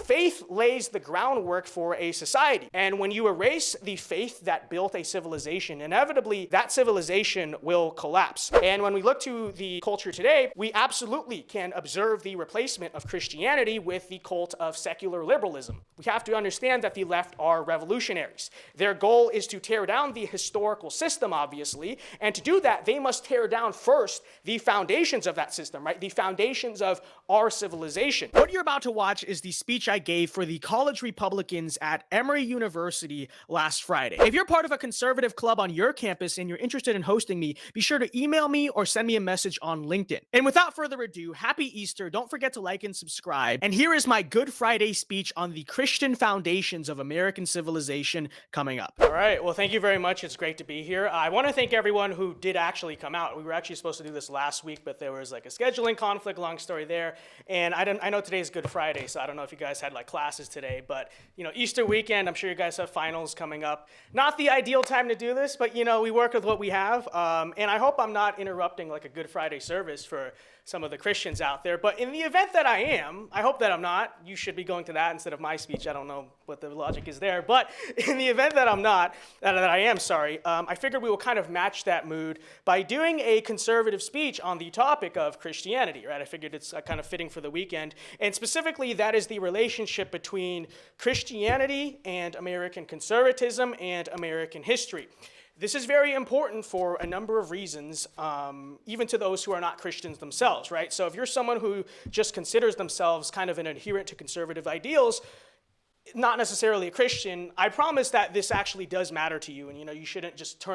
Faith lays the groundwork for a society. And when you erase the faith that built a civilization, inevitably that civilization will collapse. And when we look to the culture today, we absolutely can observe the replacement of Christianity with the cult of secular liberalism. We have to understand that the left are revolutionaries. Their goal is to tear down the historical system, obviously, and to do that, they must tear down first the foundations of that system, right? The foundations of our civilization. What you're about to watch is the speech I gave for the college Republicans at Emory University last Friday. If you're part of a conservative club on your campus and you're interested in hosting me, be sure to email me or send me a message on LinkedIn. And without further ado, happy Easter. Don't forget to like and subscribe. And here is my Good Friday speech on the Christian foundations of American civilization coming up. All right. Well, thank you very much. It's great to be here. I want to thank everyone who did actually come out. We were actually supposed to do this last week, but there was like a scheduling conflict, long story there. And I know today's Good Friday, so I don't know if you guys had like classes today, but Easter weekend, I'm sure you guys have finals coming up. Not the ideal time to do this, but we work with what we have. And I hope I'm not interrupting like a Good Friday service for some of the Christians out there. But in the event that I am, I hope that I'm not. You should be going to that instead of my speech. I don't know what the logic is there. But in the event that I'm not, that I am, sorry, I figured we will kind of match that mood by doing a conservative speech on the topic of Christianity, right? I figured it's kind of fitting for the weekend. And specifically, that is the relationship between Christianity and American conservatism and American history. This is very important for a number of reasons, even to those who are not Christians themselves, right? So if you're someone who just considers themselves kind of an adherent to conservative ideals, not necessarily a Christian, I promise that this actually does matter to you, and you shouldn't just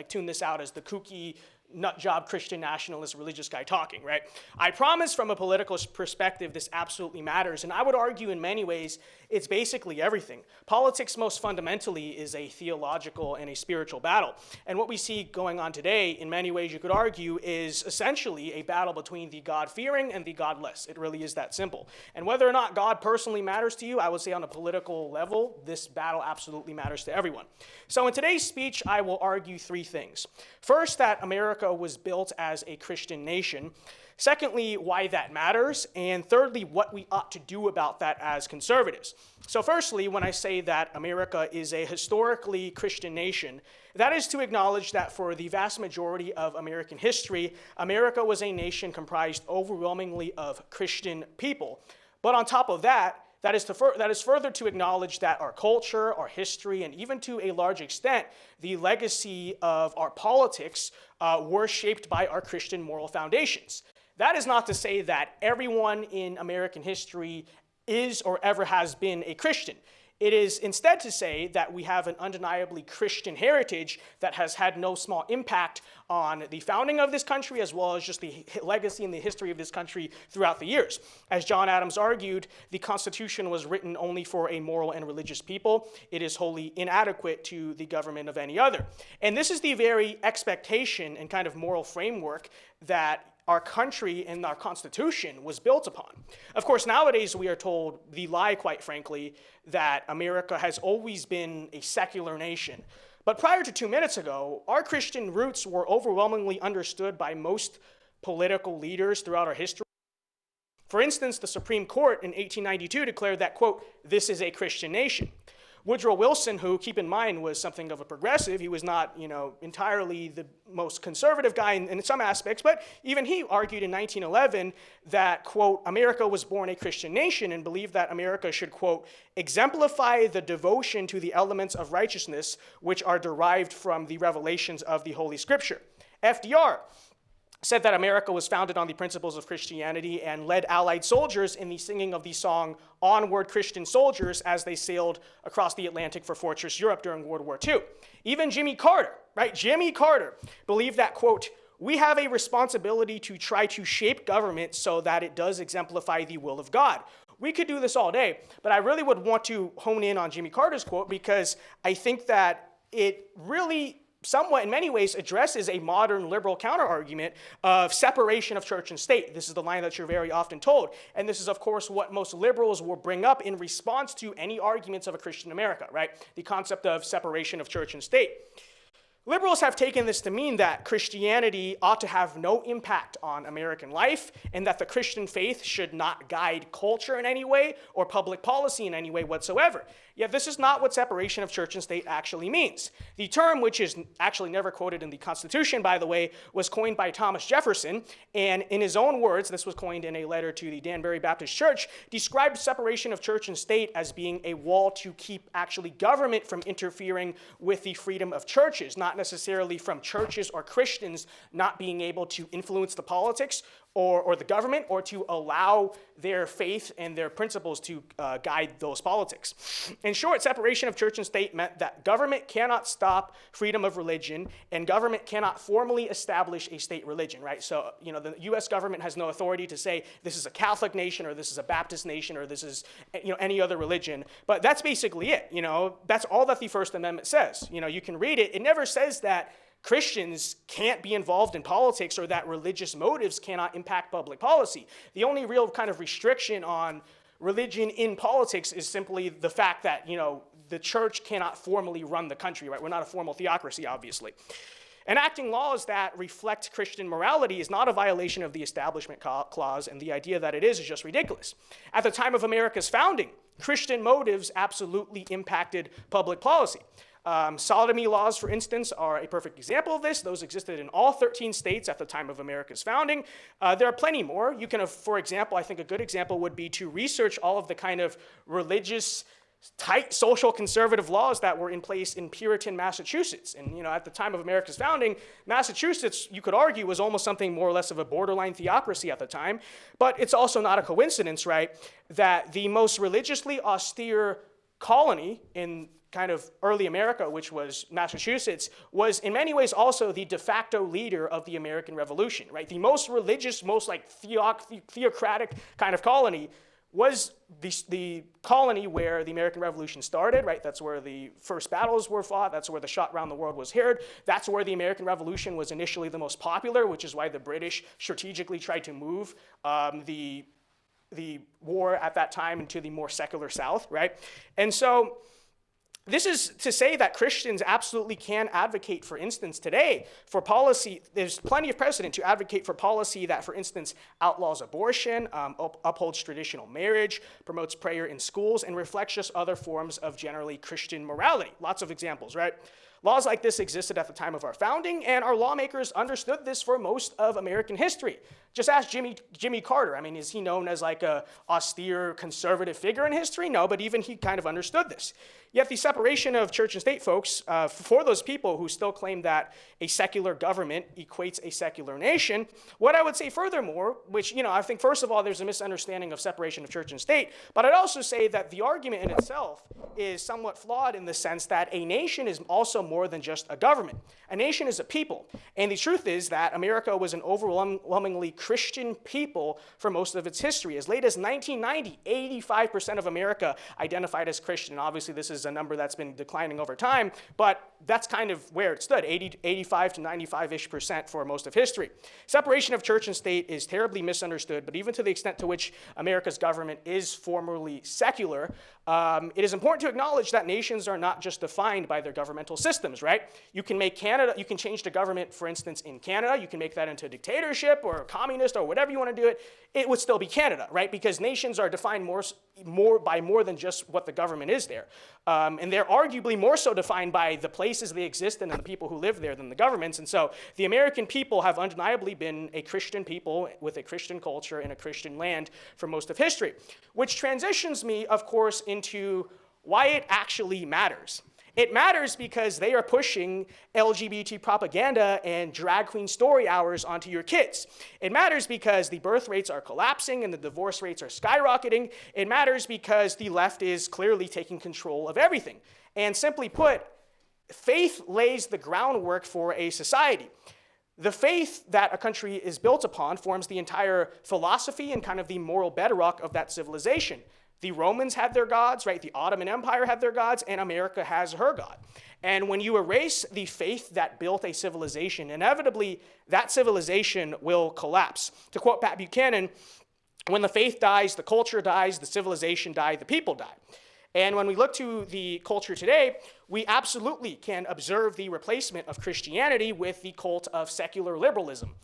tune this out as the kooky nut job Christian nationalist religious guy talking, right? I promise from a political perspective this absolutely matters, and I would argue in many ways it's basically everything. Politics most fundamentally is a theological and a spiritual battle, and what we see going on today in many ways you could argue is essentially a battle between the God-fearing and the godless. It really is that simple. And whether or not God personally matters to you, I would say on a political level, this battle absolutely matters to everyone. So in today's speech, I will argue three things. First, that America was built as a Christian nation. Secondly, why that matters. And thirdly, what we ought to do about that as conservatives. So firstly, when I say that America is a historically Christian nation, that is to acknowledge that for the vast majority of American history, America was a nation comprised overwhelmingly of Christian people. But on top of that, that is further to acknowledge that our culture, our history, and even to a large extent, the legacy of our politics were shaped by our Christian moral foundations. That is not to say that everyone in American history is or ever has been a Christian. It is instead to say that we have an undeniably Christian heritage that has had no small impact on the founding of this country, as well as just the legacy and the history of this country throughout the years. As John Adams argued, the Constitution was written only for a moral and religious people. It is wholly inadequate to the government of any other. And this is the very expectation and kind of moral framework that our country and our Constitution was built upon. Of course, nowadays we are told the lie, quite frankly, that America has always been a secular nation. But prior to 2 minutes ago, our Christian roots were overwhelmingly understood by most political leaders throughout our history. For instance, the Supreme Court in 1892 declared that, quote, "This is a Christian nation." Woodrow Wilson, who, keep in mind, was something of a progressive, he was not, entirely the most conservative guy in some aspects, but even he argued in 1911 that, quote, "America was born a Christian nation," and believed that America should, quote, "exemplify the devotion to the elements of righteousness which are derived from the revelations of the Holy Scripture." FDR said that America was founded on the principles of Christianity and led Allied soldiers in the singing of the song "Onward, Christian Soldiers" as they sailed across the Atlantic for Fortress Europe during World War II. Even Jimmy Carter, right? Jimmy Carter believed that, quote, "We have a responsibility to try to shape government so that it does exemplify the will of God." We could do this all day, but I really would want to hone in on Jimmy Carter's quote because I think that it really somewhat, in many ways, addresses a modern liberal counter-argument of separation of church and state. This is the line that you're very often told. And this is, of course, what most liberals will bring up in response to any arguments of a Christian America, right? The concept of separation of church and state. Liberals have taken this to mean that Christianity ought to have no impact on American life, and that the Christian faith should not guide culture in any way or public policy in any way whatsoever. Yet this is not what separation of church and state actually means. The term, which is actually never quoted in the Constitution, by the way, was coined by Thomas Jefferson, and in his own words, this was coined in a letter to the Danbury Baptist Church, described separation of church and state as being a wall to keep actually government from interfering with the freedom of churches, not necessarily from churches or Christians not being able to influence the politics or the government, or to allow their faith and their principles to guide those politics. In short, separation of church and state meant that government cannot stop freedom of religion, and government cannot formally establish a state religion, right? So, the U.S. government has no authority to say this is a Catholic nation, or this is a Baptist nation, or this is, any other religion. But that's basically it. That's all that the First Amendment says. You can read it. It never says that Christians can't be involved in politics or that religious motives cannot impact public policy. The only real kind of restriction on religion in politics is simply the fact that, the church cannot formally run the country, right? We're not a formal theocracy, obviously. Enacting laws that reflect Christian morality is not a violation of the Establishment Clause, and the idea that it is just ridiculous. At the time of America's founding, Christian motives absolutely impacted public policy. Sodomy laws, for instance, are a perfect example of this. Those existed in all 13 states at the time of America's founding. There are plenty more. You can, for example, I think a good example would be to research all of the kind of religious, tight social conservative laws that were in place in Puritan Massachusetts. And, at the time of America's founding, Massachusetts, you could argue, was almost something more or less of a borderline theocracy at the time. But it's also not a coincidence, right, that the most religiously austere colony in kind of early America, which was Massachusetts, was in many ways also the de facto leader of the American Revolution, right? The most religious, most like theocratic kind of colony was the colony where the American Revolution started, right? That's where the first battles were fought. That's where the shot around the world was heard. That's where the American Revolution was initially the most popular, which is why the British strategically tried to move the war at that time into the more secular South, right? And so this is to say that Christians absolutely can advocate, for instance, today, for policy. There's plenty of precedent to advocate for policy that, for instance, outlaws abortion, upholds traditional marriage, promotes prayer in schools, and reflects just other forms of generally Christian morality. Lots of examples, right? Laws like this existed at the time of our founding, and our lawmakers understood this for most of American history. Just ask Jimmy Carter. I mean, is he known as like a austere conservative figure in history? No, but even he kind of understood this. Yet the separation of church and state, folks, for those people who still claim that a secular government equates a secular nation, what I would say furthermore, which, I think first of all, there's a misunderstanding of separation of church and state, but I'd also say that the argument in itself is somewhat flawed in the sense that a nation is also more than just a government. A nation is a people. And the truth is that America was an overwhelmingly Christian people for most of its history. As late as 1990, 85% of America identified as Christian. Obviously, this is a number that's been declining over time, but that's kind of where it stood, 85 to 95-ish% for most of history. Separation of church and state is terribly misunderstood, but even to the extent to which America's government is formally secular, it is important to acknowledge that nations are not just defined by their governmental systems, right? You can change the government, for instance, in Canada. You can make that into a dictatorship or a communist or whatever you want to do it. It would still be Canada, right? Because nations are defined by more than just what the government is there. And they're arguably more so defined by the places they exist in and the people who live there than the governments. And so the American people have undeniably been a Christian people with a Christian culture in a Christian land for most of history, which transitions me, of course, into why it actually matters. It matters because they are pushing LGBT propaganda and drag queen story hours onto your kids. It matters because the birth rates are collapsing and the divorce rates are skyrocketing. It matters because the left is clearly taking control of everything. And simply put, faith lays the groundwork for a society. The faith that a country is built upon forms the entire philosophy and kind of the moral bedrock of that civilization. The Romans had their gods, right? The Ottoman Empire had their gods, and America has her God. And when you erase the faith that built a civilization, inevitably that civilization will collapse. To quote Pat Buchanan, when the faith dies, the culture dies, the civilization dies, the people die. And when we look to the culture today, we absolutely can observe the replacement of Christianity with the cult of secular liberalism.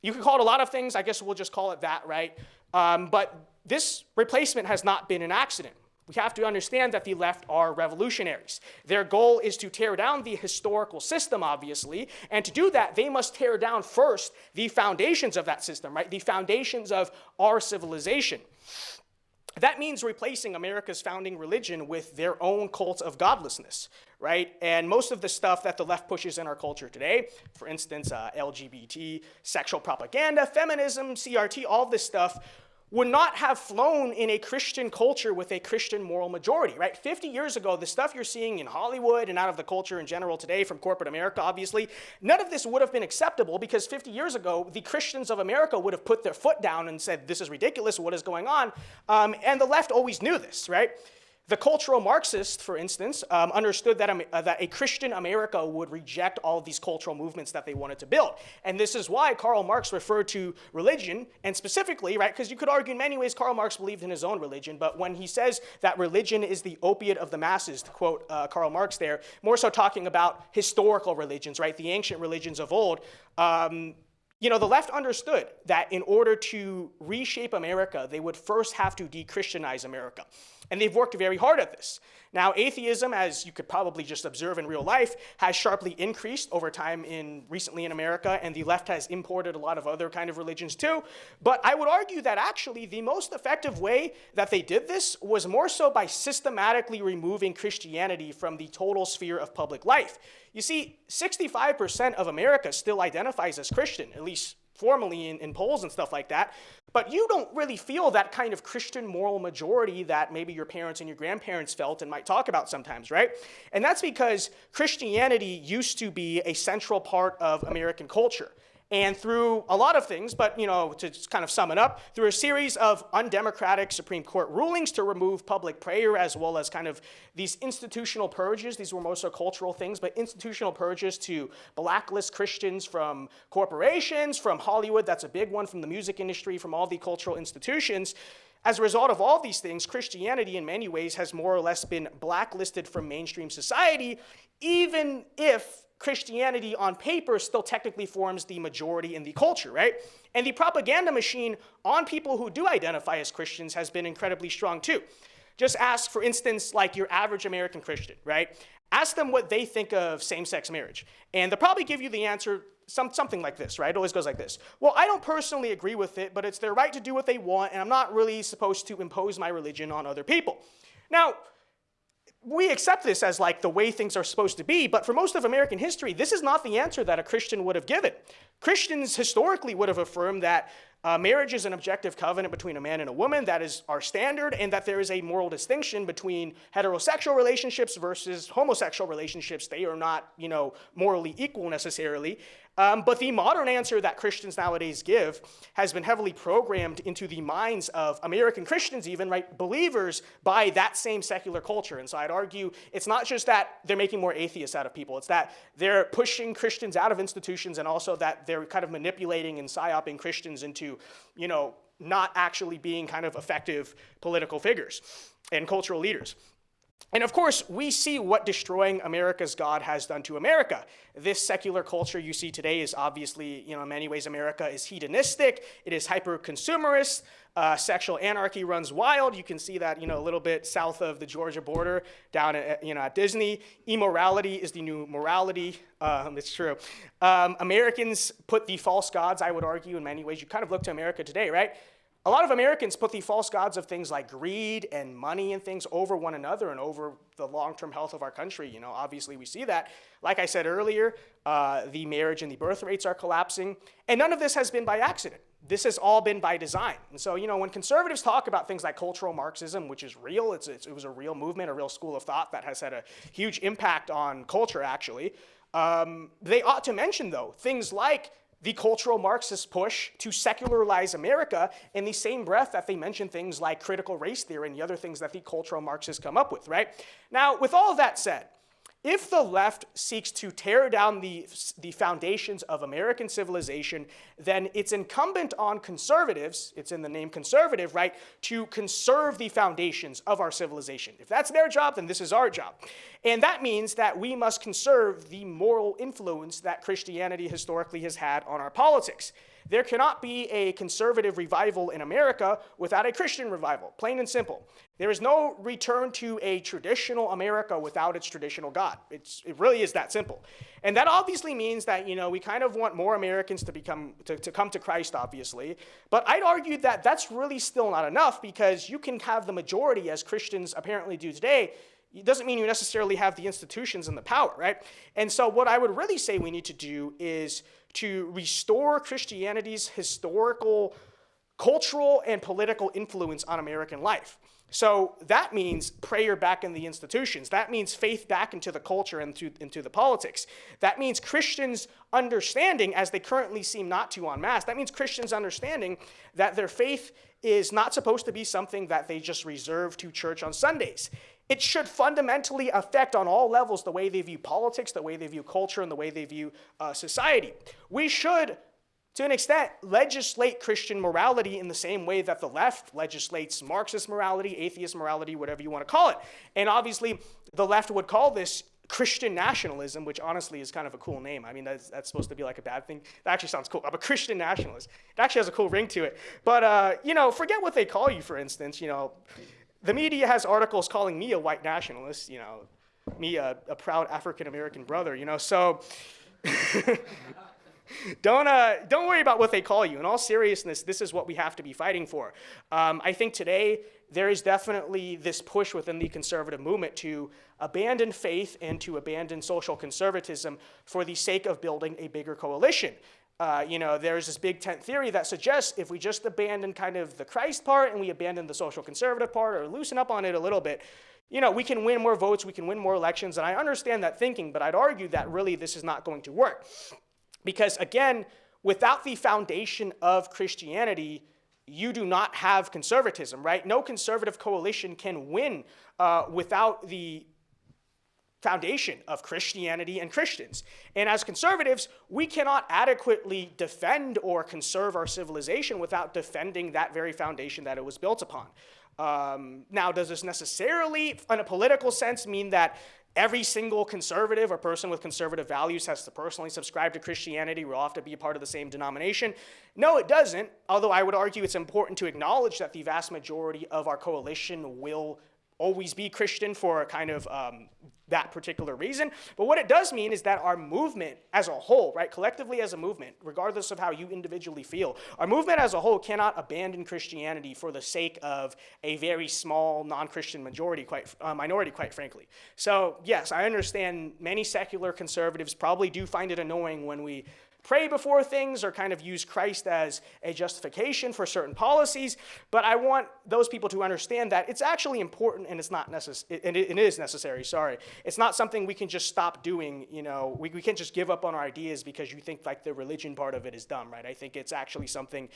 You can call it a lot of things. I guess we'll just call it that, right? But this replacement has not been an accident. We have to understand that the left are revolutionaries. Their goal is to tear down the historical system, obviously, and to do that, they must tear down first the foundations of that system, right? The foundations of our civilization. That means replacing America's founding religion with their own cult of godlessness, right? And most of the stuff that the left pushes in our culture today, for instance, LGBT, sexual propaganda, feminism, CRT, all of this stuff, would not have flown in a Christian culture with a Christian moral majority, right? 50 years ago, the stuff you're seeing in Hollywood and out of the culture in general today from corporate America, obviously, none of this would have been acceptable because 50 years ago, the Christians of America would have put their foot down and said, this is ridiculous, what is going on? And the left always knew this, right? The cultural Marxists, for instance, understood that a Christian America would reject all of these cultural movements that they wanted to build. And this is why Karl Marx referred to religion, and specifically, right, because you could argue in many ways Karl Marx believed in his own religion, but when he says that religion is the opiate of the masses, to quote Karl Marx there, more so talking about historical religions, right, the ancient religions of old, the left understood that in order to reshape America, they would first have to de-Christianize America. And they've worked very hard at this. Now, atheism, as you could probably just observe in real life, has sharply increased over time recently in America, and the left has imported a lot of other kind of religions too. But I would argue that actually the most effective way that they did this was more so by systematically removing Christianity from the total sphere of public life. You see, 65% of America still identifies as Christian, at least formally in polls and stuff like that, but you don't really feel that kind of Christian moral majority that maybe your parents and your grandparents felt and might talk about sometimes, right? And that's because Christianity used to be a central part of American culture. And through a lot of things, but to just kind of sum it up, through a series of undemocratic Supreme Court rulings to remove public prayer, as well as kind of these institutional purges, these were mostly cultural things, but institutional purges to blacklist Christians from corporations, from Hollywood, that's a big one, from the music industry, from all the cultural institutions. As a result of all these things, Christianity in many ways has more or less been blacklisted from mainstream society, even if Christianity on paper still technically forms the majority in the culture, right? And the propaganda machine on people who do identify as Christians has been incredibly strong too. Just ask, for instance, like your average American Christian, right? Ask them what they think of same-sex marriage. And they'll probably give you the answer something like this, right? It always goes like this. Well, I don't personally agree with it, but it's their right to do what they want, and I'm not really supposed to impose my religion on other people. Now, we accept this as like the way things are supposed to be, but for most of American history, this is not the answer that a Christian would have given. Christians historically would have affirmed that marriage is an objective covenant between a man and a woman, that is our standard, and that there is a moral distinction between heterosexual relationships versus homosexual relationships. They are not, morally equal necessarily. But the modern answer that Christians nowadays give has been heavily programmed into the minds of American Christians even, right, believers, by that same secular culture. And so I'd argue it's not just that they're making more atheists out of people, it's that they're pushing Christians out of institutions, and also that they're kind of manipulating and psyoping Christians into, not actually being kind of effective political figures and cultural leaders. And of course, we see what destroying America's God has done to America. This secular culture you see today is obviously, in many ways, America is hedonistic. It is hyper-consumerist. Sexual anarchy runs wild. You can see that, a little bit south of the Georgia border down at Disney. Immorality is the new morality. It's true. Americans put the false gods, I would argue, in many ways. You kind of look to America today, right? A lot of Americans put the false gods of things like greed and money and things over one another and over the long-term health of our country. Obviously we see that. Like I said earlier, the marriage and the birth rates are collapsing. And none of this has been by accident. This has all been by design. And so, when conservatives talk about things like cultural Marxism, which is real, it was a real movement, a real school of thought that has had a huge impact on culture, actually. They ought to mention, though, things like the cultural Marxist push to secularize America in the same breath that they mention things like critical race theory and the other things that the cultural Marxists come up with, right? Now, with all of that said, If the left seeks to tear down the foundations of American civilization, then it's incumbent on conservatives, it's in the name conservative, right, to conserve the foundations of our civilization. If that's their job, then this is our job. And that means that we must conserve the moral influence that Christianity historically has had on our politics. There cannot be a conservative revival in America without a Christian revival, plain and simple. There is no return to a traditional America without its traditional God. It really is that simple. And that obviously means that, we kind of want more Americans to come to Christ, obviously. But I'd argue that that's really still not enough, because you can have the majority, as Christians apparently do today. It doesn't mean you necessarily have the institutions and the power, right? And so what I would really say we need to do is to restore Christianity's historical, cultural, and political influence on American life. So that means prayer back in the institutions. That means faith back into the culture and into the politics. That means Christians understanding, as they currently seem not to en masse, that means Christians understanding that their faith is not supposed to be something that they just reserve to church on Sundays. It should fundamentally affect on all levels the way they view politics, the way they view culture, and the way they view society. We should, to an extent, legislate Christian morality in the same way that the left legislates Marxist morality, atheist morality, whatever you want to call it. And obviously, the left would call this Christian nationalism, which honestly is kind of a cool name. I mean, that's supposed to be like a bad thing. That actually sounds cool. I'm a Christian nationalist. It actually has a cool ring to it. But, forget what they call you, for instance. The media has articles calling me a white nationalist, me a proud African-American brother, so don't worry about what they call you. In all seriousness, this is what we have to be fighting for. I think today there is definitely this push within the conservative movement to abandon faith and to abandon social conservatism for the sake of building a bigger coalition. There's this big tent theory that suggests if we just abandon kind of the Christ part and we abandon the social conservative part or loosen up on it a little bit, we can win more votes, we can win more elections. And I understand that thinking, but I'd argue that really this is not going to work. Because again, without the foundation of Christianity, you do not have conservatism, right? No conservative coalition can win without the foundation of Christianity and Christians. And as conservatives, we cannot adequately defend or conserve our civilization without defending that very foundation that it was built upon. Now, does this necessarily, in a political sense, mean that every single conservative or person with conservative values has to personally subscribe to Christianity? We all have to be a part of the same denomination? No, it doesn't, although I would argue it's important to acknowledge that the vast majority of our coalition will always be Christian for kind of that particular reason. But what it does mean is that our movement as a whole, right, collectively as a movement, regardless of how you individually feel, our movement as a whole cannot abandon Christianity for the sake of a very small non-Christian minority, quite frankly. So yes, I understand many secular conservatives probably do find it annoying when we pray before things or kind of use Christ as a justification for certain policies, but I want those people to understand that it's actually important and it's not necessary. It is necessary. Sorry, it's not something we can just stop doing. We can't just give up on our ideas because you think like the religion part of it is dumb, right? I think it's actually something,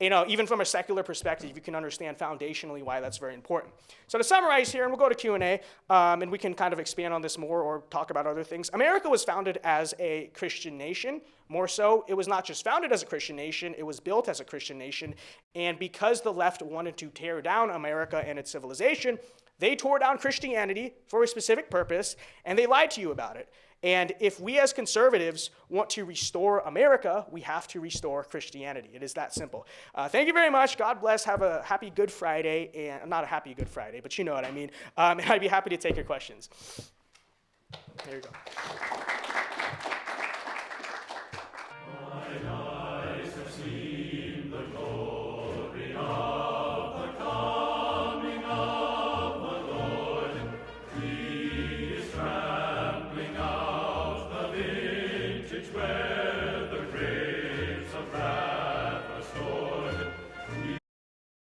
even from a secular perspective, you can understand foundationally why that's very important. So to summarize here, and we'll go to Q&A, and we can kind of expand on this more or talk about other things. America was founded as a Christian nation. More so, it was not just founded as a Christian nation, it was built as a Christian nation. And because the left wanted to tear down America and its civilization, they tore down Christianity for a specific purpose, and they lied to you about it. And if we as conservatives want to restore America, we have to restore Christianity. It is that simple. Thank you very much. God bless. Have a happy Good Friday. And not a happy Good Friday, but you know what I mean. And I'd be happy to take your questions. There you go. Where